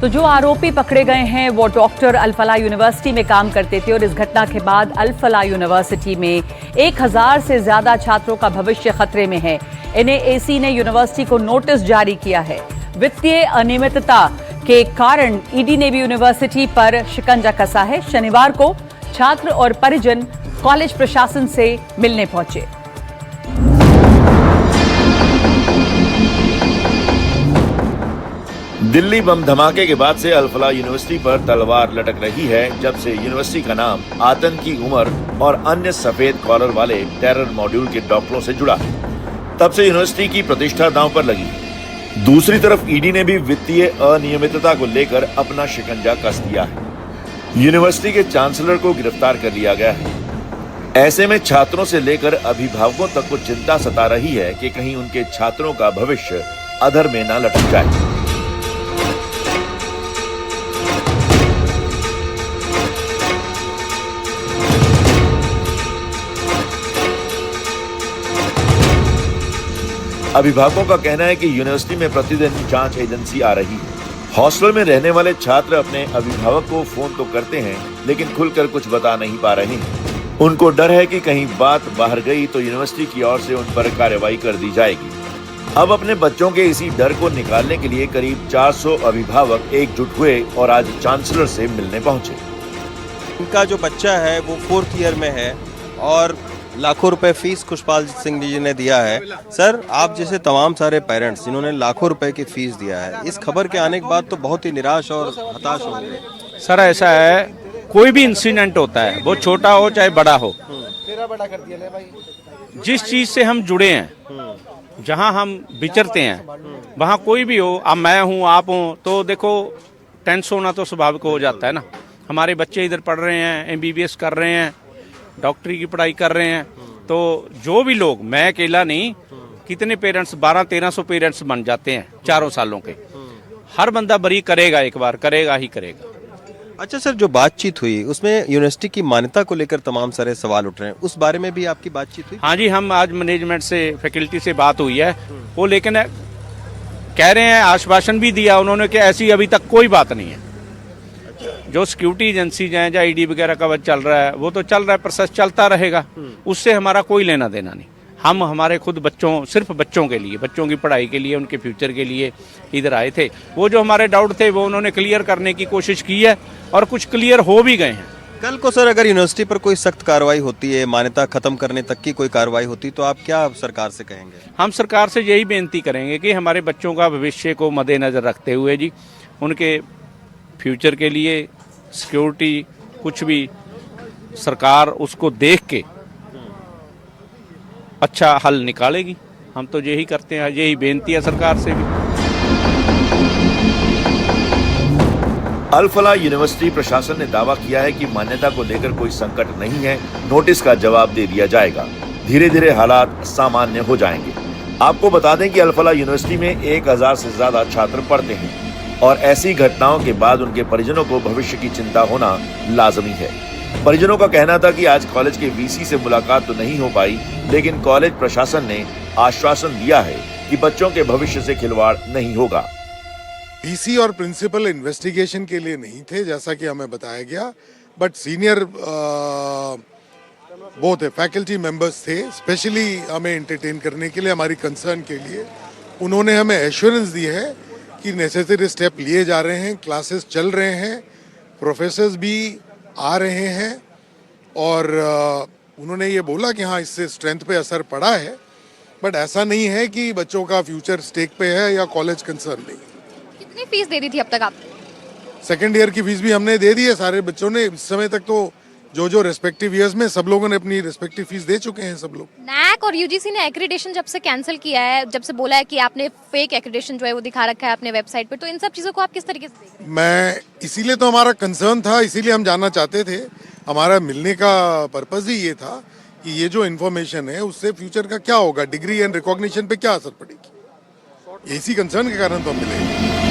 तो जो आरोपी पकड़े गए हैं वो डॉक्टर अल फलाह यूनिवर्सिटी में काम करते थे और इस घटना के बाद अल फलाह यूनिवर्सिटी में 1000 से ज्यादा छात्रों का भविष्य खतरे में है। एनएएसी ने यूनिवर्सिटी को नोटिस जारी किया है। वित्तीय अनियमितता के कारण ईडी ने भी यूनिवर्सिटी पर शिकंजा कसा है। शनिवार को छात्र और परिजन कॉलेज प्रशासन से मिलने पहुंचे। दिल्ली बम धमाके के बाद से अल फलाह यूनिवर्सिटी पर तलवार लटक रही है, जब से यूनिवर्सिटी का नाम आतंकी उमर और अन्य सफेद कॉलर वाले टेरर मॉड्यूल के डॉक्टरों से जुड़ा है। तब से यूनिवर्सिटी की प्रतिष्ठा दांव पर लगी है। दूसरी तरफ ईडी ने भी वित्तीय अनियमितता को लेकर अपना शिकंजा कस दिया है। यूनिवर्सिटी के चांसलर को गिरफ्तार कर लिया गया है। ऐसे में छात्रों से लेकर अभिभावकों तक को चिंता सता रही है कि कहीं उनके छात्रों का भविष्य अधर में न लटक जाए। अभिभावकों का कहना है कि यूनिवर्सिटी में प्रतिदिन जांच एजेंसी आ रही है। हॉस्टल में रहने वाले छात्र अपने अभिभावक को फोन तो करते हैं, लेकिन खुलकर कुछ बता नहीं पा रहे हैं। उनको डर है कि कहीं बात बाहर गई तो यूनिवर्सिटी की ओर से उन पर कार्रवाई कर दी जाएगी। अब अपने बच्चों के इसी डर को निकालने के लिए करीब 400 अभिभावक एकजुट हुए और आज चांसलर से मिलने पहुंचे। उनका जो बच्चा है वो 4th ईयर में है और लाखों रुपए फीस खुशपाल सिंह जी ने दिया है। सर, आप जैसे तमाम सारे पेरेंट्स जिन्होंने लाखों रुपए की फीस दिया है, इस खबर के आने के बाद तो बहुत ही निराश और हताश होंगे। सर, ऐसा है, कोई भी इंसिडेंट होता है, वो छोटा हो चाहे बड़ा हो, जिस चीज से हम जुड़े हैं, जहां हम विचरते हैं, वहां कोई भी हो, अब मैं हूं, आप हो, तो देखो टेंस होना तो स्वाभाविक हो जाता है ना। हमारे बच्चे इधर पढ़ रहे हैं, एमबीबीएस कर रहे हैं, डॉक्टरी की पढ़ाई कर रहे हैं, तो जो भी लोग, मैं अकेला नहीं, कितने पेरेंट्स 1200-1300 पेरेंट्स बन जाते हैं 4 सालों के। हर बंदा बरी करेगा, एक बार करेगा ही करेगा। अच्छा सर, जो बातचीत हुई उसमें यूनिवर्सिटी की मान्यता को लेकर तमाम सारे सवाल उठ रहे हैं, उस बारे में भी आपकी बातचीत हुई? हाँ जी, हम आज मैनेजमेंट से, फैकल्टी से बात हुई है, वो लेकिन कह रहे हैं, आश्वासन भी दिया उन्होंने कि ऐसी अभी तक कोई बात नहीं है। जो सिक्योरिटी एजेंसीज हैं, या ईडी वगैरह का चल रहा है, वो तो चल रहा है, प्रोसेस चलता रहेगा, उससे हमारा कोई लेना देना नहीं। हम हमारे खुद बच्चों, सिर्फ बच्चों के लिए, बच्चों की पढ़ाई के लिए, उनके फ्यूचर के लिए इधर आए थे। वो जो हमारे डाउट थे वो उन्होंने क्लियर करने की कोशिश की है और कुछ क्लियर हो भी गए हैं। कल को सर अगर यूनिवर्सिटी पर कोई सख्त कार्रवाई होती है, मान्यता खत्म करने तक की कोई कार्रवाई होती, तो आप क्या सरकार से कहेंगे? हम सरकार से यही बेनती करेंगे कि हमारे बच्चों का भविष्य को मद्देनजर रखते हुए जी, उनके फ्यूचर के लिए सिक्योरिटी, कुछ भी सरकार उसको देख के अच्छा हल निकालेगी। हम तो यही करते हैं, यही बेनती है सरकार से भी। अल फलाह यूनिवर्सिटी प्रशासन ने दावा किया है कि मान्यता को लेकर कोई संकट नहीं है, नोटिस का जवाब दे दिया जाएगा। धीरे धीरे हालात सामान्य हो जाएंगे। आपको बता दें कि अल फलाह यूनिवर्सिटी में 1000 से ज्यादा छात्र पढ़ते हैं और ऐसी घटनाओं के बाद उनके परिजनों को भविष्य की चिंता होना लाजमी है। परिजनों का कहना था कि आज कॉलेज के वीसी से मुलाकात तो नहीं हो पाई, लेकिन कॉलेज प्रशासन ने आश्वासन दिया है कि बच्चों के भविष्य से खिलवाड़ नहीं होगा। वीसी और प्रिंसिपल इन्वेस्टिगेशन के लिए नहीं थे, जैसा कि हमें बताया गया, बट सीनियर वो थे, फैकल्टी मेंबर्स थे, स्पेशली हमें एंटरटेन करने के लिए, हमारी कंसर्न के लिए। उन्होंने हमें एश्योरेंस दी है कि नेसेसरी स्टेप लिए जा रहे हैं, क्लासेस चल रहे हैं, प्रोफेसर्स भी आ रहे हैं और उन्होंने ये बोला कि हाँ, इससे स्ट्रेंथ पे असर पड़ा है, बट ऐसा नहीं है कि बच्चों का फ्यूचर स्टेक पे है या कॉलेज कंसर्न नहीं। कितनी फीस दे दी थी अब तक आपने? 2nd ईयर की फीस भी हमने दे दी है सारे बच्चों ने। इस समय तक तो जो रेस्पेक्टिव ईयर्स में सब लोगों ने अपनी रेस्पेक्टिव फीस दे चुके हैं सब लोग। नैक और यूजीसी ने एक्रेडिटेशन जब से कैंसिल किया है, जब से बोला है कि आपने फेक एक्रेडिटेशन जो है वो दिखा रखा है अपने वेबसाइट पर, तो इन सब चीजों को आप किस तरीके से देख रहे हैं? मैं इसीलिए तो हमारा कंसर्न था, इसीलिए हम जानना चाहते थे। हमारा मिलने का पर्पस ही ये था कि ये जो इन्फॉर्मेशन है उससे फ्यूचर का क्या होगा, डिग्री एंड रिकॉग्निशन पे क्या असर पड़ेगी। इसी कंसर्न के कारण तो हम मिले।